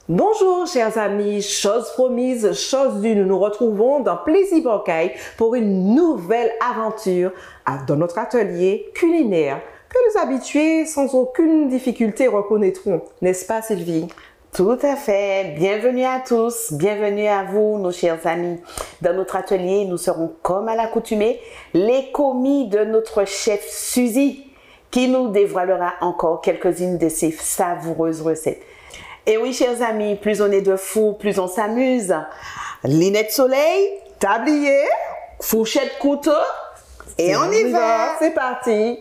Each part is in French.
Bonjour chers amis, chose promise, chose due, nous nous retrouvons dans Plaisir Bocaille pour une nouvelle aventure dans notre atelier culinaire que les habitués sans aucune difficulté reconnaîtront, n'est-ce pas Sylvie? Tout à fait. Bienvenue à tous, bienvenue à vous, nos chers amis. Dans notre atelier, nous serons comme à l'accoutumée les commis de notre chef Suzy qui nous dévoilera encore quelques-unes de ses savoureuses recettes. Et oui, chers amis, plus on est de fous, plus on s'amuse. Lunettes soleil, tablier, fourchette couteau, et on y va. C'est parti.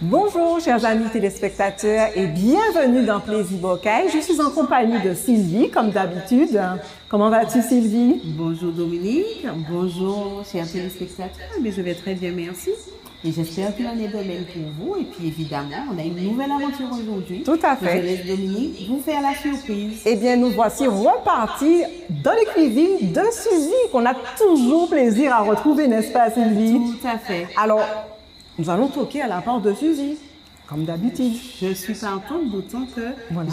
Bonjour chers amis téléspectateurs et bienvenue dans Plaisir Bocaille. Je suis en compagnie de Sylvie comme d'habitude. Comment vas-tu Sylvie? Bonjour Dominique, bonjour chers téléspectateurs, mais je vais très bien merci. Et j'espère que l'année de même pour vous. Et puis évidemment, on a une nouvelle aventure aujourd'hui. Tout à fait. Je laisse Dominique vous faire la surprise. Eh bien, nous voici repartis dans les cuisines de Suzy qu'on a toujours plaisir à retrouver, n'est-ce pas Sylvie? Tout à fait. Alors, nous allons toquer à la porte de Suzy, comme d'habitude. Je suis partante, d'autant que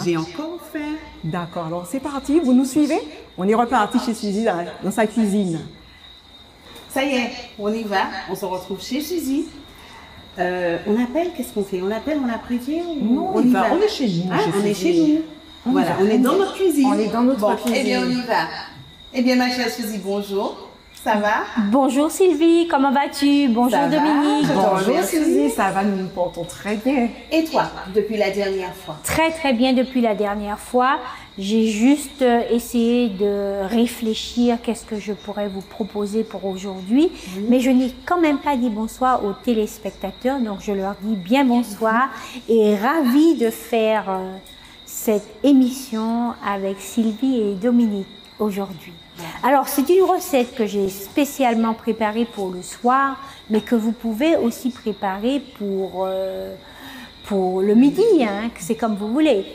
j'ai encore faim. D'accord, alors c'est parti, vous nous suivez? On est reparti chez Suzy dans sa cuisine. Ça y est, on y va, on se retrouve chez Suzy. On appelle, qu'est-ce qu'on fait? On appelle, on a prévient ou Non, on y va. On est chez nous. Ah, on est chez nous. Voilà, on est dans notre cuisine. On est dans notre cuisine. Eh bien, on y va. Eh bien, ma chère Suzy, bonjour. Ça va? Bonjour Sylvie, comment vas-tu? Bonjour Ça va? Dominique. Bonjour Suzy, ça va, nous nous portons très bien. Et toi, depuis la dernière fois? Très très bien depuis la dernière fois. J'ai juste essayé de réfléchir qu'est-ce que je pourrais vous proposer pour aujourd'hui. Mais je n'ai quand même pas dit bonsoir aux téléspectateurs, donc je leur dis bien bonsoir et ravie de faire cette émission avec Sylvie et Dominique aujourd'hui. Alors, c'est une recette que j'ai spécialement préparée pour le soir, mais que vous pouvez aussi préparer pour le midi, hein, c'est comme vous voulez.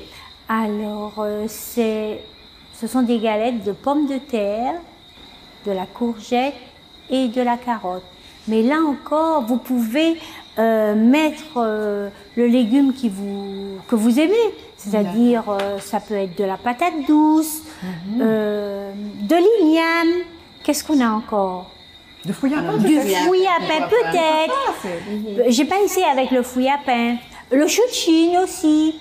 Alors, ce sont des galettes de pommes de terre, de la courgette et de la carotte. Mais là encore, vous pouvez mettre le légume que vous aimez. C'est-à-dire, ça peut être de la patate douce, de l'igname. Qu'est-ce qu'on a encore? Du fouille à pain? Du fouille à pain peut-être. J'ai pas essayé avec le fouille à pain. Le chou de Chine aussi.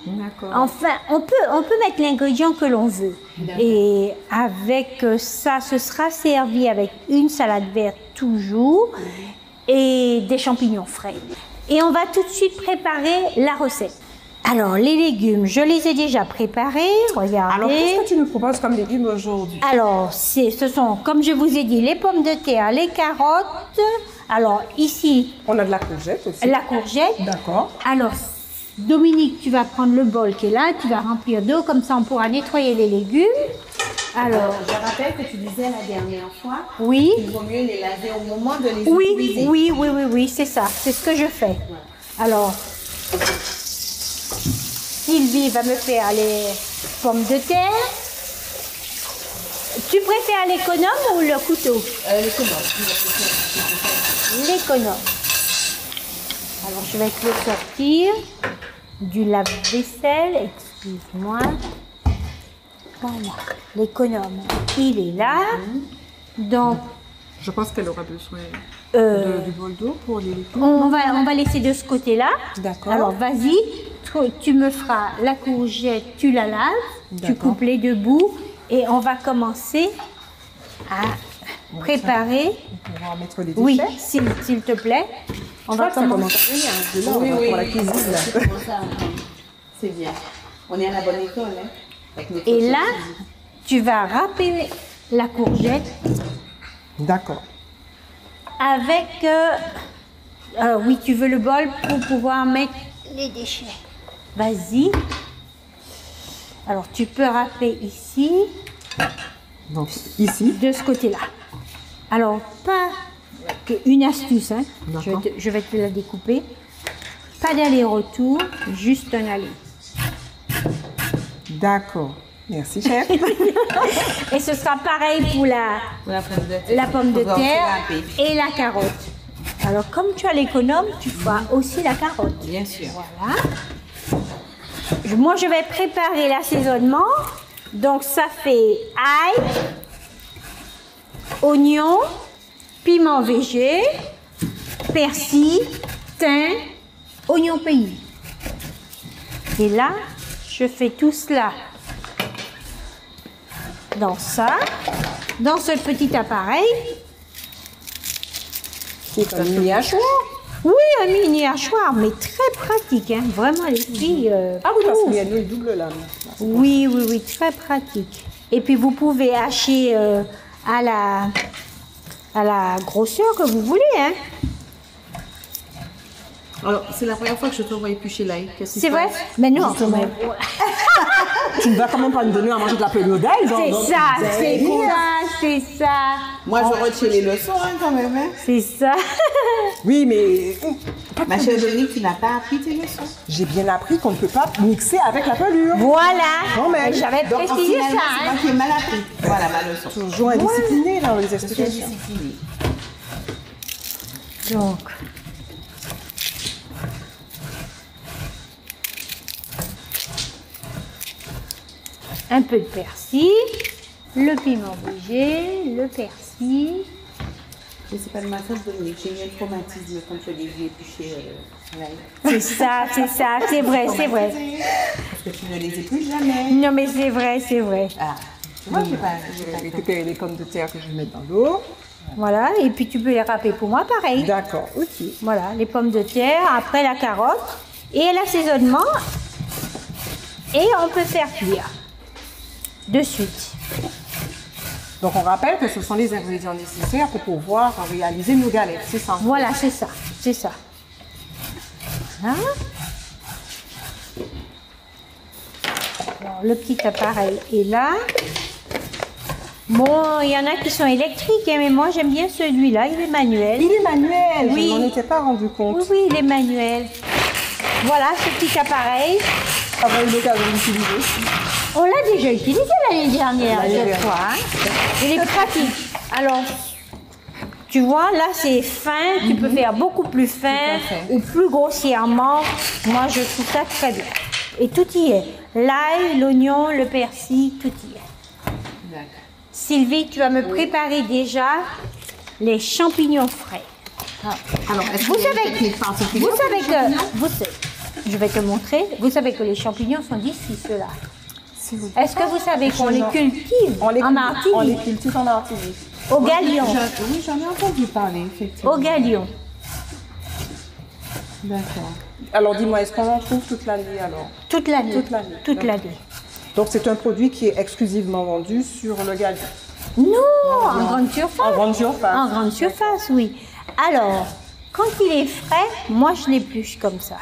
Enfin, on peut mettre l'ingrédient que l'on veut. Et avec ça, ce sera servi avec une salade verte toujours et des champignons frais. Et on va tout de suite préparer la recette. Alors, les légumes, je les ai déjà préparés. Regardez. Alors, qu'est-ce que tu nous proposes comme légumes aujourd'hui? Alors, ce sont, comme je vous ai dit, les pommes de terre, les carottes. Alors, ici... On a de la courgette aussi. La courgette. D'accord. Alors, Dominique, tu vas prendre le bol qui est là, tu vas remplir d'eau, comme ça on pourra nettoyer les légumes. Alors, je rappelle que tu disais la dernière fois oui. qu'il vaut mieux les laver au moment de les utiliser. Oui, c'est ça, c'est ce que je fais. Alors, Sylvie va me faire les pommes de terre. Tu préfères l'économe ou le couteau? L'économe. Alors, je vais te le sortir du lave-vaisselle, excuse-moi. Voilà, l'économe, il est là. Donc, je pense qu'elle aura besoin du bol d'eau pour les légumes. On va laisser de ce côté-là. D'accord. Alors, vas-y, tu me feras la courgette, tu la laves, tu coupes les deux bouts et on va commencer à préparer. On pourra en mettre des déchets. Oui, s'il te plaît. On va commencer. Pour la cuisine. C'est bien. On est à la bonne école. Hein, et là, tu vas râper la courgette. D'accord. Avec, oui, tu veux le bol pour pouvoir mettre les déchets. Vas-y. Alors, tu peux râper ici. Donc, ici. De ce côté-là. Alors, pas une astuce, hein. Je vais te la découper. Pas d'aller-retour, juste un aller. D'accord. Merci, chef. Et ce sera pareil pour la pomme de terre et la carotte. Alors, comme tu as l'économe, tu feras aussi la carotte. Bien sûr. Voilà. Moi, je vais préparer l'assaisonnement. Donc, ça fait ail, oignon, piment végé, persil, thym, oignon pays. Et là, je fais tout cela dans ça, dans ce petit appareil. C'est un mini hachoir. Oui, un mini hachoir, mais très pratique, hein. Vraiment les filles. Ah oui, parce qu'il y a une double lame. Oui, oui, oui, très pratique. Et puis vous pouvez hacher à la grosseur que vous voulez, hein. Alors, c'est la première fois que je te vois éplucher l'ail. Qu'est-ce qui C'est se vrai? passe? Mais non, Tu ne vas quand même pas nous donner à manger de la pelure d'ail, c'est ça. Moi, je retiens les leçons hein, quand même. Hein. C'est ça. Oui, mais Ma chère Dominique, tu n'as pas appris tes leçons. j'ai bien appris qu'on ne peut pas mixer avec la pelure. Voilà. Quand même. J'avais Donc, précisé finalement, ça. c'est Hein. moi qui ai mal appris. Voilà ma leçon. Toujours indiscipliné dans les Je suis explications. indisciplinée. Donc, un peu de persil, le piment végé, le persil. Mais c'est pas de ma faute, Dominique. J'ai eu un traumatisme quand je l'ai vu éplucher l'ail. C'est vrai. Parce que tu ne les épluches jamais. Non, mais c'est vrai. Ah, tu vois, j'ai pas Je vais récupérer les pommes de terre que je vais mettre dans l'eau. Voilà, et puis tu peux les râper pour moi, pareil. D'accord, ok. Voilà, les pommes de terre, après la carotte et l'assaisonnement. Et on peut faire cuire de suite. Donc on rappelle que ce sont les ingrédients nécessaires pour pouvoir réaliser nos galettes, c'est ça? Voilà, c'est ça. Voilà. Alors, le petit appareil est là. Bon, il y en a qui sont électriques, hein, mais moi j'aime bien celui-là, il est manuel. Il est manuel, Oui. je m'en étais pas rendu compte. Oui, il est manuel. Voilà ce petit appareil. On va eu l'occasion d'utiliser. On l'a déjà utilisé l'année dernière, L'année cette dernière. fois. Hein. Il est pratique. Alors, tu vois, là c'est fin, tu peux faire beaucoup plus fin ou plus grossièrement. Moi, je trouve ça très bien. Et tout y est. L'ail, l'oignon, le persil, tout y est. D'accord. Sylvie, tu vas me préparer déjà les champignons frais. Alors, est-ce Vous qu'il y a une savez, technique particulière vous savez que, je vais te montrer, vous savez que les champignons sont d'ici, ceux-là. Est-ce que vous savez qu'on les cultive en On les Martinique, cultive en Martinique. au galion, Oui, j'en ai entendu parler, effectivement. au galion. D'accord. Alors dis-moi, est-ce qu'on en trouve toute l'année alors? Toute l'année. Toute l'année. Toute l'année. Donc c'est un produit qui est exclusivement vendu sur le galion. Non, en grande surface. En grande surface. En grande surface, oui. Alors, quand il est frais, moi je l'épluche comme ça,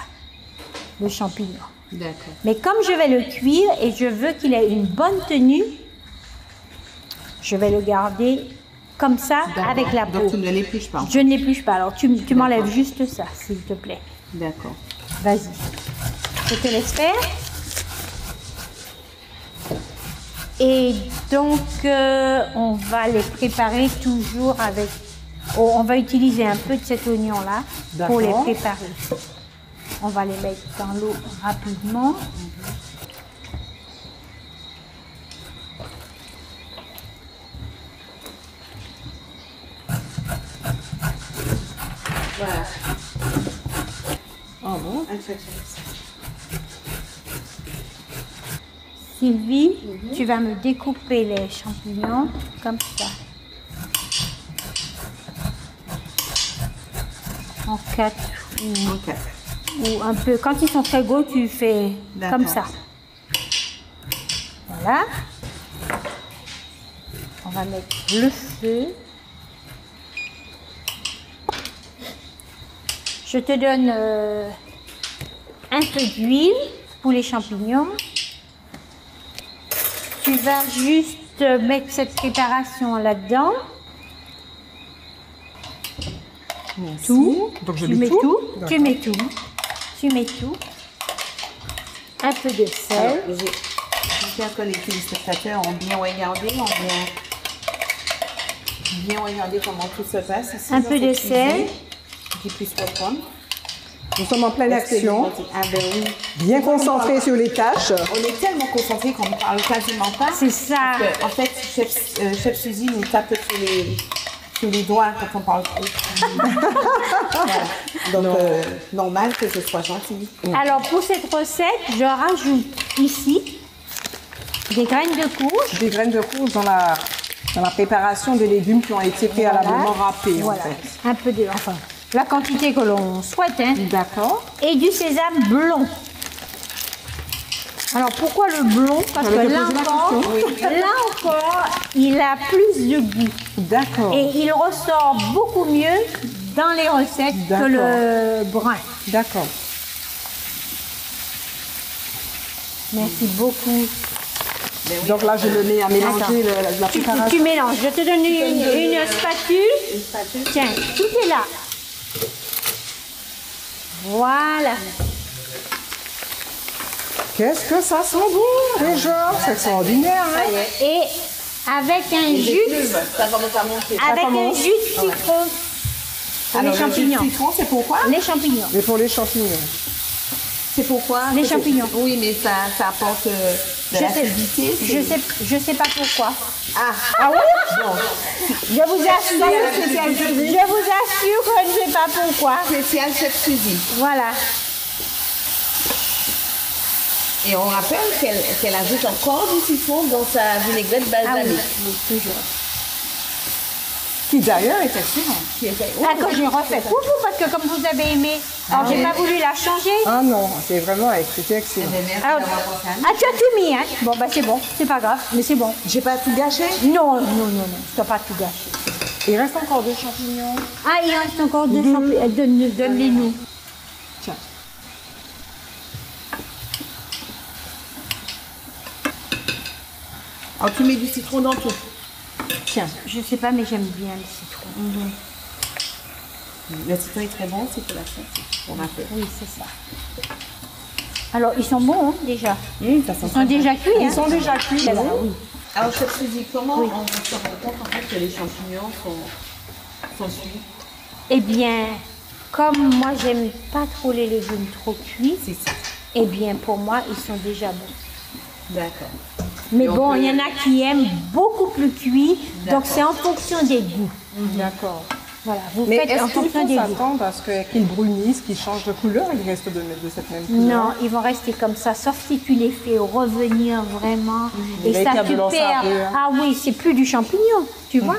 le champignon. D'accord. Mais comme je vais le cuire et je veux qu'il ait une bonne tenue, je vais le garder comme ça avec la peau. Donc, tu ne l'épluches pas. Je ne l'épluche pas. Alors, tu m'enlèves juste ça, s'il te plaît. D'accord. Vas-y. Je te laisse faire. Et donc, on va les préparer toujours avec... Oh, on va utiliser un peu de cet oignon-là pour les D'accord. préparer. On va les mettre dans l'eau rapidement. Voilà. Ah bon? Sylvie, tu vas me découper les champignons comme ça. En 4 Ok. ou un peu. Quand ils sont très gros, tu fais D'accord. comme ça. Voilà. On va mettre le feu. Je te donne un peu d'huile pour les champignons. Tu vas juste mettre cette préparation là-dedans. Merci. Tout. Donc je Tu mets mets tout. tout. D'accord. Tu mets tout. Tu mets tout. Un peu de sel. j'espère que les téléspectateurs ont bien regardé, bien regardé comment tout se passe. Ici, Un dans peu de cette sel. cuisine, qu'ils puissent reprendre. Nous sommes en pleine action, Ah ben oui. bien concentrés sur les tâches. On est tellement concentrés qu'on ne parle quasiment pas. C'est ça. Parce que, en fait, chef Suzy nous tape sur les doigts quand on parle trop. Voilà. Donc, normal que je sois gentille. Alors pour cette recette, je rajoute ici des graines de courge. Des graines de courge dans la préparation des légumes qui ont été préalablement râpés. Voilà. En fait. Un peu de, enfin, la quantité que l'on souhaite, hein. D'accord. Et du sésame blond. Alors pourquoi le blond? Parce que là encore, il a plus de goût. D'accord. Et il ressort beaucoup mieux dans les recettes que D'accord. le brun. D'accord. Merci beaucoup. Donc là, je le mets à mélanger Attends. la préparation. Tu mélanges. Je te donne une spatule. Tiens, tout est là. Voilà. Qu'est-ce que ça sent bon déjà? C'est extraordinaire. Hein? Et avec un jus, Ça commence à monter. avec un jus de citron pour les champignons. Le citron, c'est pourquoi? Les champignons. Mais pour les champignons. C'est pourquoi? Les champignons. Oui, mais ça apporte de l'acidité. Je sais pas pourquoi. Ah oui? bon. Je vous assure que je ne sais pas pourquoi. Spécial chef Suzy. Voilà. Et on rappelle qu'elle ajoute encore du citron dans sa vinaigrette balsamique. Toujours. Qui d'ailleurs est excellent. Ah, quand j'ai refait coucou, parce que comme vous avez aimé, alors j'ai pas voulu la changer. Ah non, c'est vraiment c'était excellent. Merci Alors, d'avoir pensé à nous. tu as tout mis, hein? Bon, bah c'est bon, c'est pas grave, mais c'est bon. J'ai pas tout gâché? Non, je dois pas tout gâcher. Il reste encore deux champignons. Ah, il reste encore deux champignons. Donne-les-nous. Tiens. Alors tu mets du citron dans tout. Tiens. Je sais pas, mais j'aime bien le citron. Le citron est très bon, c'est pour la sauce. On rappelle. Oui, c'est ça. Alors, ils sont bons, hein, déjà. Ça sent Ils sont déjà cuits, hein? Ils sont déjà cuits. Voilà, oui. oui. Alors chef Suzy, comment on se rend compte en fait que les champignons sont cuits? Eh bien, comme moi, j'aime pas trop les légumes trop cuits, C'est ça. eh bien, pour moi, ils sont déjà bons. D'accord. Mais Et on bon, peut- il y en a qui aiment beaucoup plus cuit, donc D'accord. c'est en fonction des goûts. D'accord. Voilà, vous Mais faites en est-ce qu'il fonction faut des goûts. s'attendre à ce qu'ils brunissent, qu'ils changent de couleur, ils restent de cette même couleur? Non, ils vont rester comme ça, sauf si tu les fais revenir vraiment. Et Mais ça, qu'il y a tu de l'encens perds. un peu, hein. Ah oui, c'est plus du champignon, tu vois.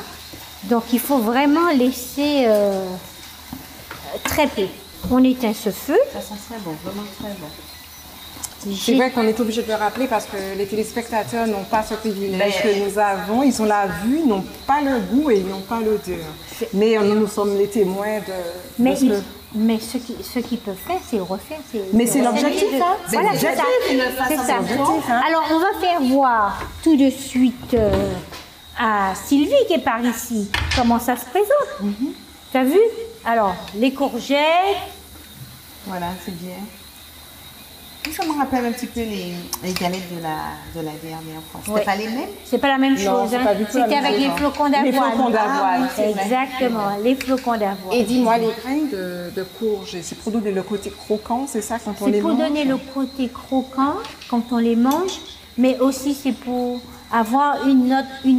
Donc il faut vraiment laisser très peu. On éteint ce feu. Ça sent très bon, vraiment très bon. C'est vrai qu'on est obligé de le rappeler parce que les téléspectateurs n'ont pas ce privilège Ben, que nous avons. Ils ont la vue, ils n'ont pas le goût et ils n'ont pas l'odeur. Mais nous sommes les témoins Mais, de ce que... mais ce qu'ils peuvent faire, c'est le refaire. Mais c'est l'objectif, hein. C'est Voilà, c'est ça. l'objectif, C'est ça. l'objectif, hein. Alors, on va faire voir tout de suite à Sylvie qui est par ici comment ça se présente. T'as vu? Alors, les courgettes. Voilà, c'est bien. Ça me rappelle un petit peu les galettes de la dernière fois. C'était Ouais. pas les mêmes? C'est pas la même Non, chose. c'est hein. pas du tout la C'était même avec les chose. flocons d'avoine. Les flocons d'avoine, c'est vrai. Exactement, les flocons d'avoine. Et dis-moi, les graines de courge, c'est pour donner le côté croquant, c'est ça, quand on C'est les pour mange? donner le côté croquant quand on les mange, mais aussi c'est pour avoir une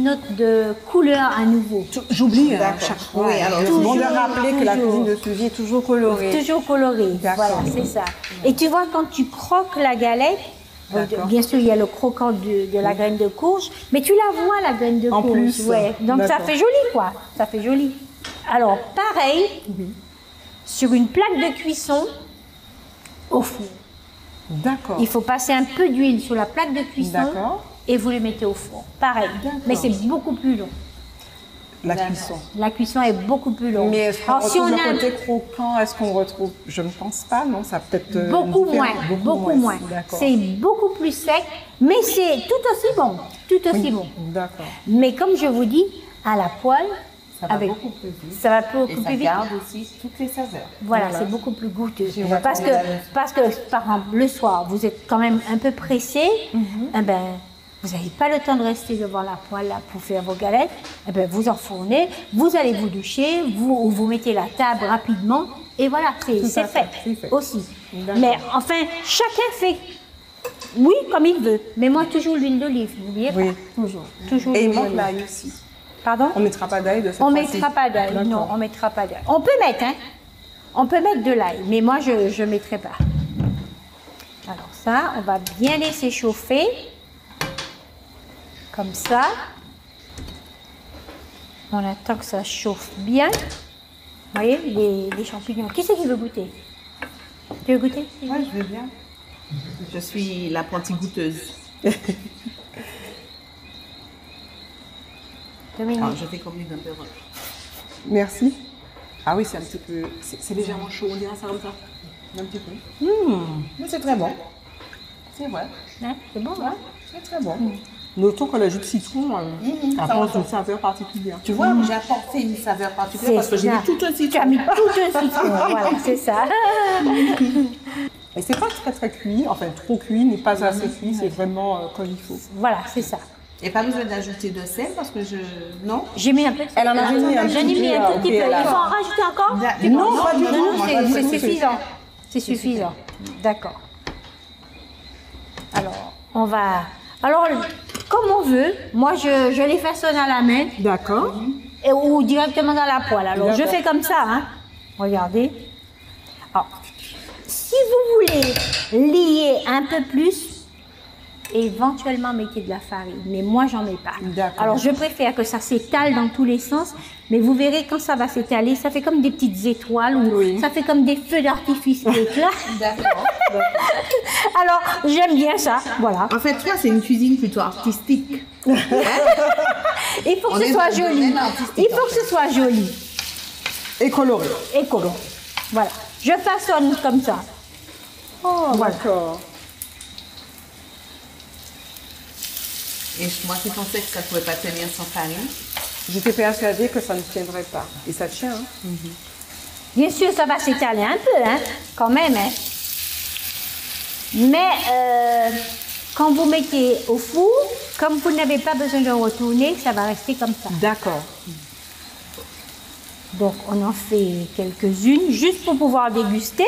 note de couleur à nouveau. J'oublie à D'accord. chaque fois. Oui, alors, c'est bon de toujours, rappeler que la toujours. cuisine de Suzy est toujours colorée. Toujours coloré. D'accord. Voilà, c'est ça. Et tu vois, quand tu croques la galette, D'accord. bien sûr, il y a le croquant de la graine de courge, mais tu la vois, la graine de En courge. plus, Ouais. Donc ça d'accord. fait joli, quoi. Ça fait joli. Alors, pareil, sur une plaque de cuisson, au four. D'accord. Il faut passer un peu d'huile sur la plaque de cuisson D'accord. et vous les mettez au four. Pareil. D'accord. Mais c'est beaucoup plus long. La cuisson. La cuisson est beaucoup plus longue. Mais est-ce qu'on Alors, si retrouve on le a côté croquant? Est-ce qu'on retrouve? Je ne pense pas, non? Ça peut-être beaucoup moins, beaucoup moins. D'accord. C'est beaucoup plus sec, mais c'est tout aussi bon. Tout aussi bon. D'accord. Mais comme je vous dis, à la poêle, Ça va avec, beaucoup plus vite. ça va beaucoup Et plus ça vite. garde aussi toutes les saveurs. Voilà, c'est beaucoup plus goûteux. vois Parce que, par exemple, le soir, vous êtes quand même un peu pressé, eh ben, vous n'avez pas le temps de rester devant la poêle là, pour faire vos galettes, eh bien, vous enfournez, vous allez vous doucher, vous mettez la table rapidement, et voilà, c'est fait aussi. Mais enfin, chacun fait, oui, comme il veut. Mais moi, toujours l'huile d'olive, n'oubliez pas. Oui. Toujours Et il l'huile manque d'olive. l'ail aussi. Pardon? On ne mettra pas d'ail de cette On ne fois-ci. mettra pas d'ail, D'accord. non, on mettra pas d'ail. On peut mettre, hein. On peut mettre de l'ail, mais moi, je ne mettrai pas. Alors ça, on va bien laisser chauffer. Comme ça. On attend que ça chauffe bien. Vous voyez, les champignons. Qui c'est qui veut goûter? Tu veux goûter? Oui, je veux bien. Je suis l'apprentie goûteuse. Dominique. Alors, je fais comme une peu. Merci. Ah oui, c'est un petit peu... C'est légèrement chaud, on dirait ça comme ça. Un petit peu. Mais c'est très bon. C'est vrai. Hein, c'est bon, hein? C'est très bon. Notons que le jus de citron apporte une saveur particulière. Tu vois, j'ai apporté une saveur particulière parce que j'ai mis tout un Tu as citron. mis tout un citron, voilà, c'est ça. Et c'est pas très cuit, enfin trop cuit, mais pas assez cuit, c'est vraiment comme il faut. Voilà, c'est ça. Et pas besoin d'ajouter de sel parce que je... Non? J'ai mis un peu de Elle en avait mis un J'en ai petit mis peu, un tout petit peu. ok, Il faut en rajouter encore? Non, pas du tout. Non, Moi, pas du c'est tout. suffisant. C'est suffisant. D'accord. Alors, on va... Alors, comme on veut, moi, je les façonne à la main D'accord. ou directement dans la poêle. Alors, je fais comme ça, hein. Regardez. Alors, si vous voulez lier un peu plus, éventuellement mettez de la farine, mais moi j'en mets pas. D'accord. Alors je préfère que ça s'étale dans tous les sens, mais vous verrez quand ça va s'étaler, ça fait comme des petites étoiles ou Oui. ça fait comme des feux d'artifice qui éclatent. D'accord. Alors j'aime bien ça, voilà. En fait, toi, c'est une cuisine plutôt artistique. Il faut On que est ce soit dans le joli. domaine artistique, Il faut en que ce soit joli Et coloré. et coloré. Voilà, je façonne comme ça. Oh, d'accord. Et moi, je pensais que ça ne pouvait pas tenir sans farine. J'étais persuadée que ça ne tiendrait pas. Et ça tient, hein. Bien sûr, ça va s'étaler un peu, hein, quand même. Hein. Mais quand vous mettez au four, comme vous n'avez pas besoin de retourner, ça va rester comme ça. D'accord. Donc, on en fait quelques-unes, juste pour pouvoir déguster.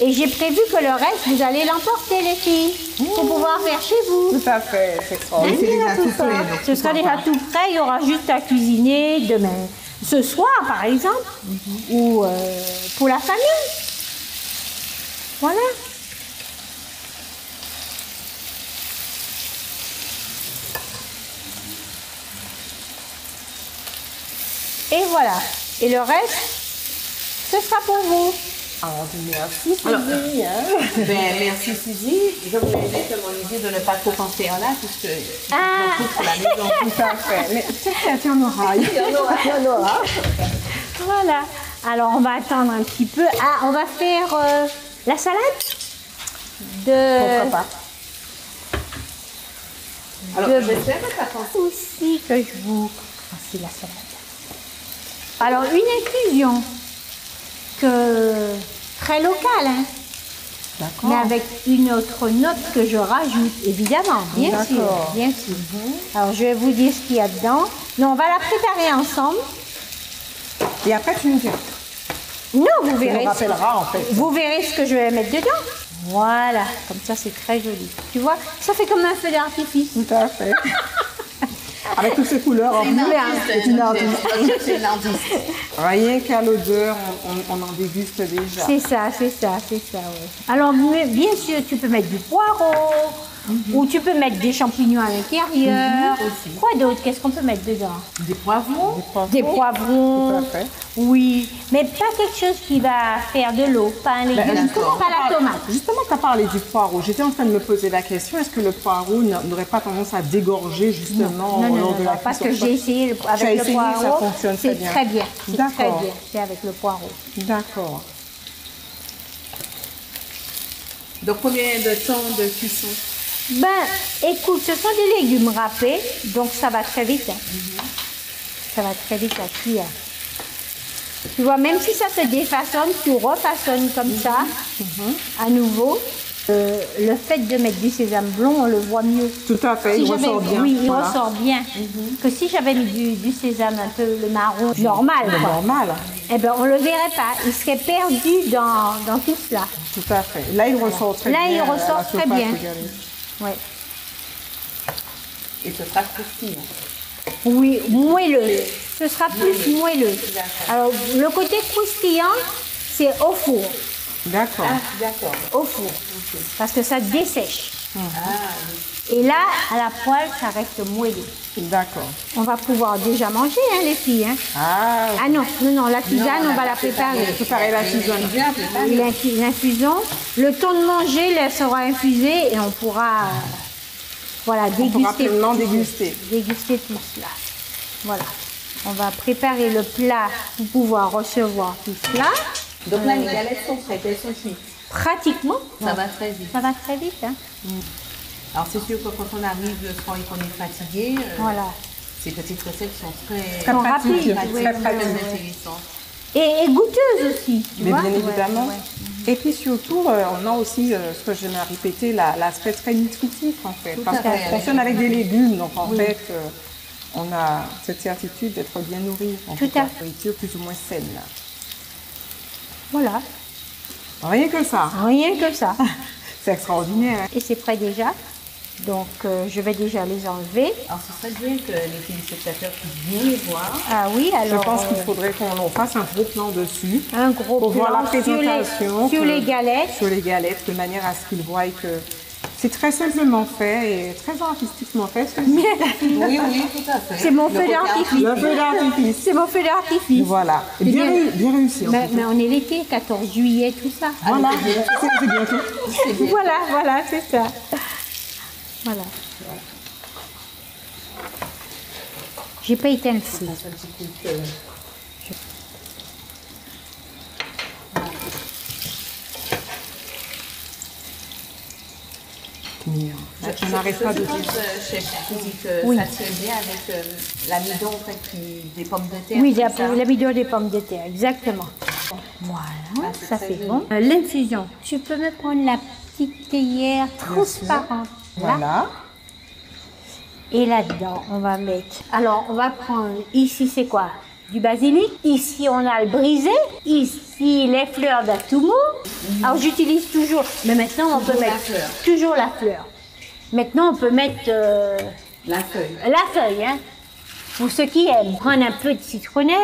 Et j'ai prévu que le reste, vous allez l'emporter, les filles, pour pouvoir faire chez vous. Tout à fait, c'est extraordinaire. C'est déjà tout prêt. donc Ce sera déjà tout prêt, il y aura juste à cuisiner demain. Ce soir, par exemple, ou pour la famille. Voilà. Et voilà. Et le reste, ce sera pour vous. Alors, merci, Sylvie. Ben, merci Suzy. Je voulais seulement lui dire de ne pas trop en faire là, puisque Ah. tout pour la maison. Tout à fait. Mais peut-être il y en aura. Il y en aura. Voilà. Alors, on va attendre un petit peu. Ah, on va faire la salade de... Pourquoi pas. Alors, de- j'espère que ça pense. aussi que je vous... Ah, c'est la salade. Alors, une infusion très locale, hein, D'accord. mais avec une autre note que je rajoute, évidemment, bien sûr, D'accord. bien sûr. Alors, je vais vous dire ce qu'il y a dedans. Mais on va la préparer ensemble. Et après, tu nous diras. Non, vous Tu verrez. nous rappelleras, en fait. Vous verrez ce que je vais mettre dedans. Voilà, comme ça c'est très joli. Tu vois, ça fait comme un feu d'artifice. Tout à fait. Avec toutes ces couleurs. C'est une artiste, C'est une artiste. C'est une artiste. Rien qu'à l'odeur, on en déguste déjà. C'est ça, ouais. Alors, bien sûr, tu peux mettre du poireau, ou tu peux mettre des champignons à l'intérieur. aussi. Quoi d'autre? Qu'est-ce qu'on peut mettre dedans? Des poivrons. Des poivrons. Tout à fait. Oui, mais pas quelque chose qui va faire de l'eau, pas un légume, d'accord. pas la tomate. Justement, tu as parlé du poireau. J'étais en train de me poser la question, est-ce que le poireau n'aurait pas tendance à dégorger justement Non, lors de la parce que cuisson? j'ai essayé Tu as avec le essayé, poireau. ça fonctionne très C'est bien. très bien. C'est très D'accord. bien. C'est avec le poireau. D'accord. Donc, combien de temps de cuisson? Ben, écoute, ce sont des légumes râpés, donc ça va très vite. Hein. Ça va très vite à cuire. Tu vois, même si ça se défaçonne, tu refaçonnes comme ça, à nouveau, Le fait de mettre du sésame blond, on le voit mieux. Tout à fait, il ressort bien. Oui, il Voilà. ressort bien. Que si j'avais mis du sésame un peu le marron normal, C'est quoi, normal. eh ben, on le verrait pas. Il serait perdu dans tout cela. Tout à fait. Là, il ressort très Là, bien. il à la ressort très surface bien. égalée. Ouais. Et ce sera croustillant. Oui, moelleux. Ce sera plus moelleux. Alors, le côté croustillant, c'est au four. D'accord. D'accord. Au four. Parce que ça dessèche. Et là, à la poêle, ça reste moelleux. D'accord. On va pouvoir déjà manger, hein, les filles. Hein. Ah, Ah non, la tisane, on va la préparer. préparer la tisane. L'infusion. Le temps de manger, elle sera infusée et on pourra voilà, On pourra déguster. pleinement déguster. Déguster tout cela. Voilà. On va préparer le plat pour pouvoir recevoir tout cela. Donc là, les galettes sont prêtes, elles sont cuites. Pratiquement. Ça va très vite. Ça va très vite. Hein. Alors c'est sûr que quand on arrive le soir et qu'on est fatigué, Voilà. ces petites recettes sont très Sont rapides. pratique, Oui, très oui, pratique. oui. intéressantes. Et goûteuse aussi. tu Mais vois. bien Ouais, évidemment. ouais. Et puis surtout, on a aussi, ce que j'aime à répéter, l'aspect très nutritif en fait. Parce à qu'on fait. fonctionne avec des légumes, donc en fait, on a cette certitude d'être bien nourri. En Tout fait, à la fait. nourriture plus ou moins saine. Voilà. Rien que ça. Rien que ça. C'est extraordinaire. Et c'est prêt déjà. Donc, je vais déjà les enlever. Alors ce serait bien que les téléspectateurs puissent bien les voir. Ah oui, Je alors pense qu'il faudrait qu'on fasse un gros plan dessus. un gros Pour voir la plan sur présentation. sur que- les galettes. Sur les galettes, de manière à ce qu'ils voient que c'est très simplement fait et très artistiquement fait. Oui, oui, tout à fait. C'est mon feu d'artifice. Le feu d'artifice. C'est mon feu d'artifice. Voilà. Et C'est bien, bien. bien réussi. En Mais, tout cas. mais on est l'été, 14 juillet, tout ça. Voilà, c'est bientôt. Voilà, c'est ça. Voilà. J'ai pas éteint le feu. Je n'arrête pas de Je dire. pense, chef Suzy, que Oui. ça tient bien avec l'amidon en fait, des pommes de terre. Oui, tout ça. l'amidon des pommes de terre, exactement. Voilà, c'est ça très fait joli. bon. L'infusion, tu peux me prendre la petite théière transparente. Là. Voilà. Et là-dedans, on va mettre. Alors, on va prendre. Ici, c'est quoi? Du basilic. Ici, on a le brisé. Ici, les fleurs d'atumo. Alors, j'utilise toujours. Mais maintenant, on peut la mettre. fleur. Toujours la fleur. Maintenant, on peut mettre La feuille. la feuille. Hein. Pour ceux qui aiment, prendre un peu de citronnelle.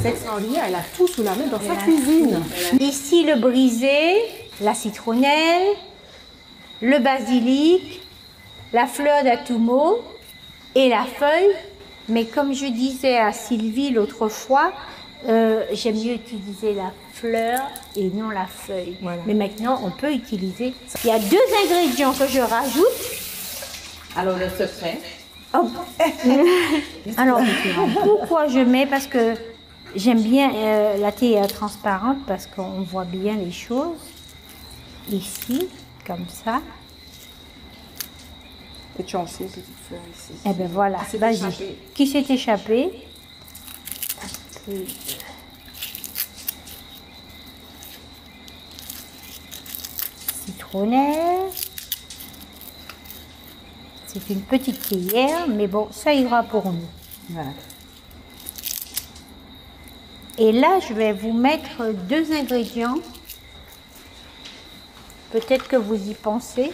C'est extraordinaire. Elle a tout sous la main dans sa cuisine. Ici, le brisé, la citronnelle, le basilic, la fleur d'atumo et la feuille. Mais comme je disais à Sylvie l'autre fois, j'aime mieux utiliser la fleur et non la feuille. Voilà. Mais maintenant, on peut utiliser. Il y a 2 ingrédients que je rajoute. Alors le secret. Hop. Alors, pourquoi je mets? Parce que j'aime bien la théière transparente parce qu'on voit bien les choses. Ici, comme ça. Et tu as aussi une petite fleur ici. Et bien voilà, vas-y. échappé. Qui s'est échappé? Un peu de citronnelle. C'est une petite théière, mais bon, ça ira pour nous. Voilà. Et là, je vais vous mettre 2 ingrédients. Peut-être que vous y pensez.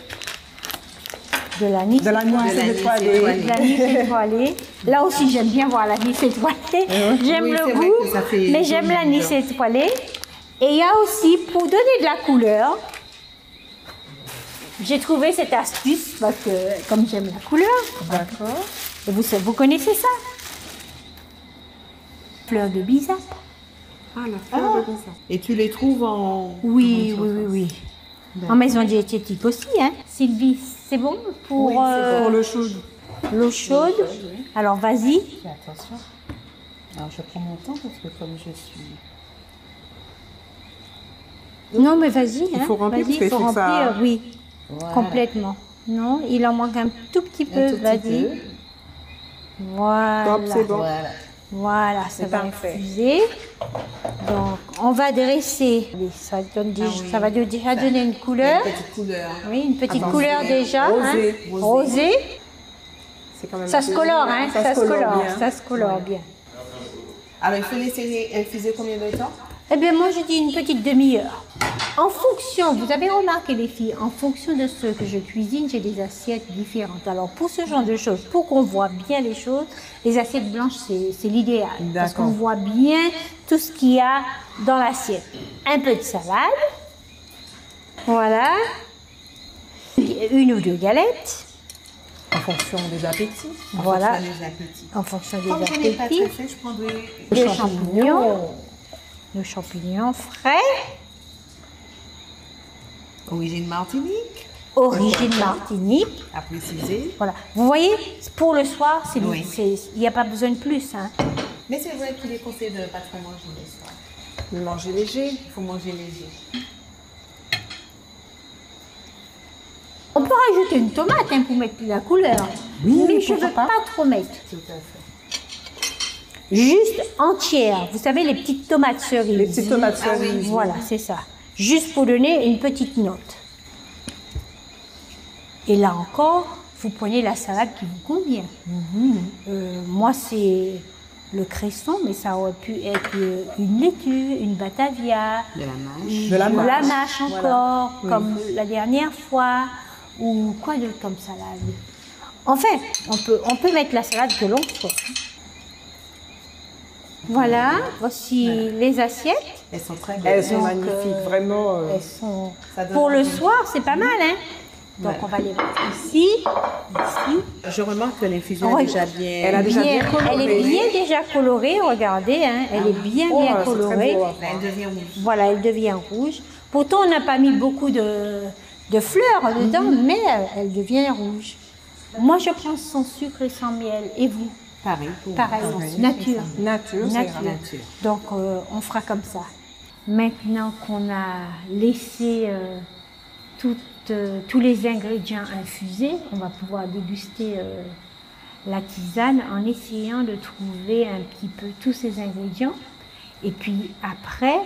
De l'anis. De l'anis étoilé. De l'anis étoilé. Là aussi, j'aime bien voir l'anis étoilé. J'aime Oui, le c'est vrai goût, que ça fait mais j'aime joli, l'anis ça. étoilé. Et il y a aussi, pour donner de la couleur, j'ai trouvé cette astuce parce que, comme j'aime la couleur, D'accord. et vous connaissez ça? Fleur de bisap. Ah, la fleur de raisin. Et tu les trouves en... Oui, oui, oui, oui. En maison diététique aussi, hein. Sylvie, c'est bon pour Pour le chaud. l'eau chaude? Alors, vas-y. Fais attention. Alors je prends mon temps parce que comme je suis... Non, mais vas-y. Il faut remplir Vas-y, parce qu'il faut faut que ça- remplir, oui. Voilà. Complètement. Non, il en manque un tout petit peu, tout petit vas-y. peu. Voilà. Top, c'est bon. Voilà. Voilà, ça C'est va parfait. infuser. Donc, on va dresser. Ça, donne déjà, oui. ça va déjà donner une couleur. Une petite couleur. Oui, une petite Attends, couleur c'est déjà. rosé. Hein. Rosé. C'est quand même Ça se colore, hein. Ça se colore. bien. Ça se colore bien. Alors, il faut laisser infuser combien de temps? Eh bien, moi, je dis une petite demi-heure. En fonction, vous avez remarqué les filles, en fonction de ce que je cuisine, j'ai des assiettes différentes. Alors, pour ce genre de choses, pour qu'on voit bien les choses, les assiettes blanches, c'est l'idéal. Parce D'accord. qu'on voit bien tout ce qu'il y a dans l'assiette. Un peu de salade. Voilà. Une ou deux galettes. En fonction des appétits. Voilà. Ça les appétits. En fonction des Comme je n'ai pas appétits. très fait, je prendrai Des champignons. Nos champignons frais. origine Martinique, Origine Martinique. à préciser. Voilà. Vous voyez, pour le soir, Oui. il n'y a pas besoin de plus. Hein. Mais c'est vrai qu'il est conseillé de ne pas trop manger le soir. Manger léger. Il faut manger léger. On peut rajouter une tomate hein, pour mettre la couleur. Oui, mais je ne pourquoi veux pas. pas trop mettre. Tout à fait. Juste entière. Vous savez, les petites tomates cerises. Les petites tomates Ah oui. cerises. Voilà, c'est ça. Juste pour donner une petite note. Et là encore, vous prenez la salade qui vous convient. Moi, c'est le cresson, mais ça aurait pu être une laitue, une batavia, De la mâche. De la de la mâche. mâche encore, Voilà. Oui. comme la dernière fois, ou quoi d'autre comme salade. Enfin, on peut mettre la salade que l'on souhaite. Voilà, voici les assiettes. Elles sont très belles. Elles sont Donc, magnifiques, vraiment. Elles sont... Ça donne Pour le envie. soir, c'est pas mal, hein. Donc, Voilà. on va les mettre ici, ici. Je remarque que l'infusion Oh, est déjà bien. Elle a déjà bien coloré. Elle est bien déjà colorée, regardez, hein. Elle est bien, Oh, bien c'est très colorée. beau à Là, voir. elle devient rouge. Voilà, elle devient rouge. Pourtant, on n'a pas mis beaucoup de fleurs dedans, mais elle devient rouge. Moi, je prends sans sucre et sans miel. Et vous? Pareil. Pour Pareil, pareil. nature. Nature, c'est Nature. grave. Nature. Donc, on fera comme ça. Maintenant qu'on a laissé tous les ingrédients infusés, on va pouvoir déguster la tisane en essayant de trouver un petit peu tous ces ingrédients. Et puis après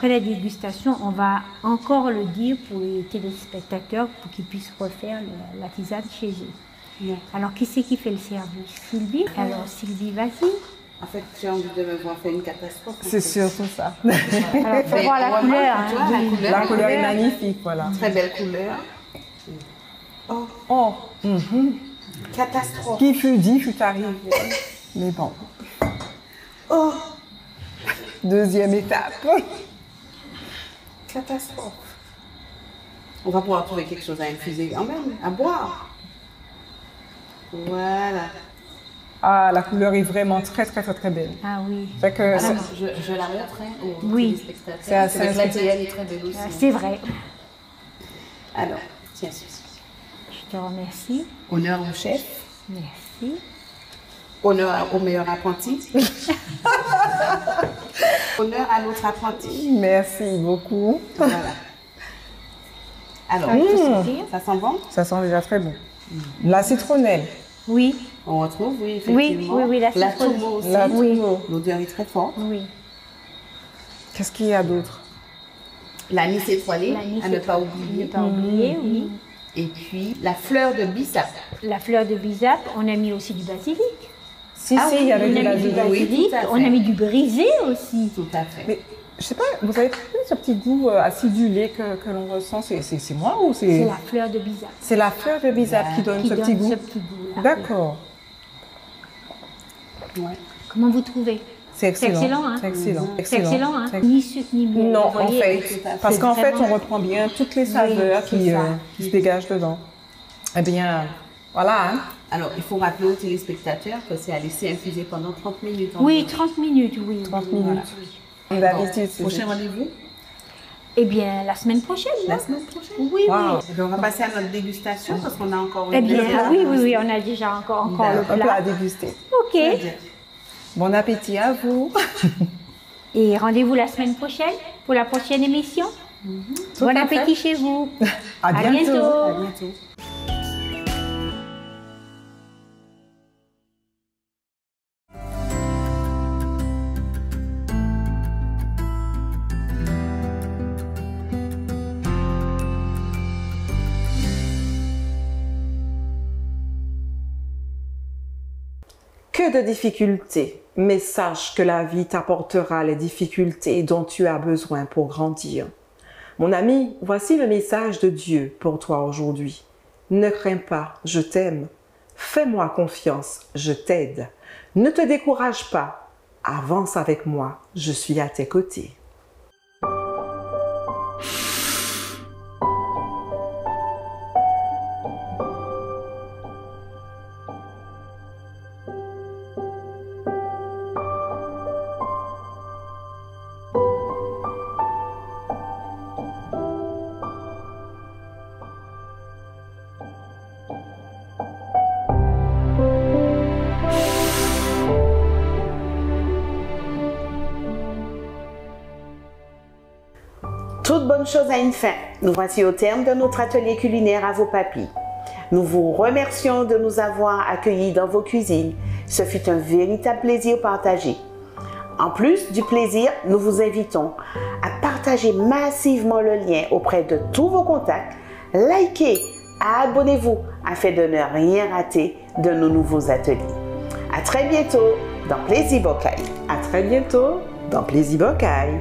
la dégustation, on va encore le dire pour les téléspectateurs pour qu'ils puissent refaire la tisane chez eux. Bien. Alors, qui c'est qui fait le service? Sylvie? Alors, Sylvie, vas-y. En fait, j'ai envie de me voir faire une catastrophe. C'est surtout ça. Alors, faut Mais voir la remarque, couleur. tu vois, hein. la couleur. La couleur est magnifique, voilà. Très belle couleur. Oh, Catastrophe. qui fut dit fut arrivé. Mais bon. Oh, Deuxième étape. catastrophe. On va pouvoir trouver quelque chose à infuser quand même, à boire. Voilà. Ah, la couleur est vraiment très, très, très, très belle. Ah oui, Fait que Alors, ça- je la montre hein, aux Oui. téléspectateurs. C'est assez Avec la inspirant. elle est très belle aussi. c'est vrai. Alors, tiens, ceci. Je te remercie. Honneur au chef, Merci. honneur au meilleur apprenti. Honneur à l'autre apprenti. Merci beaucoup. Voilà. Alors, ça sent bon? Ça sent déjà très bon. La citronnelle. Oui, On retrouve, oui, oui, effectivement. oui, oui, la La citronnelle. tourbe aussi. La Oui. tourbe. L'odeur est très forte. oui. Qu'est-ce qu'il y a d'autre? L'anis étoilé, L'anis à ne pas étoilé. oublier. Ne pas oublier, oui. Et puis, la fleur de bissap. La fleur de bisape, on a mis aussi du basilic. Si, Ah si, oui, il y avait On de a la mis du basilic. Oui, basilic, tout à fait. on a mis du brisé aussi. Tout à fait. Mais je sais pas, vous avez trouvé ce petit goût acidulé que l'on ressent? C'est moi ou C'est c'est... la fleur de bisape C'est la fleur de bisape qui donne qui ce donne petit goût? ce petit goût-là. D'accord. Ouais. Comment vous trouvez? C'est excellent. excellent, hein? C'est excellent. C'est excellent, hein? C'est- Ni sucre ni miel. Non, vous en voyez, fait, tout à fait. parce C'est qu'en fait, vraiment- on reprend bien toutes les saveurs c'est qui, ça. qui se dégagent dedans. Eh bien, voilà. Hein. Alors, il faut rappeler aux téléspectateurs que c'est à laisser infuser pendant 30 minutes. Oui, environ. 30 minutes, oui. 30 Voilà. minutes. Comme d'habitude, c'est Prochain rendez-vous, Eh bien, la semaine prochaine. la non? semaine prochaine. Oui, Wow. Eh bien, on va passer à notre dégustation parce qu'on a encore oui. Eh bien, deuxième oui, plat. oui, oui, on a déjà encore le un plat plat. à déguster. Ok. Très bien. Bon appétit à vous. Et rendez-vous la semaine prochaine pour la prochaine émission. Tout Bon à fait. appétit chez vous. À bientôt. À bientôt. que de difficultés, mais sache que la vie t'apportera les difficultés dont tu as besoin pour grandir. Mon ami, voici le message de Dieu pour toi aujourd'hui. Ne crains pas, je t'aime. Fais-moi confiance, je t'aide. Ne te décourage pas, avance avec moi, je suis à tes côtés. Toute bonne chose a une fin. Nous voici au terme de notre atelier culinaire à vos papilles. Nous vous remercions de nous avoir accueillis dans vos cuisines. Ce fut un véritable plaisir partagé. En plus du plaisir, nous vous invitons à partager massivement le lien auprès de tous vos contacts, likez, abonnez-vous afin de ne rien rater de nos nouveaux ateliers. À très bientôt dans Plaisir Bocaille. À très bientôt dans Plaisir Bocaille.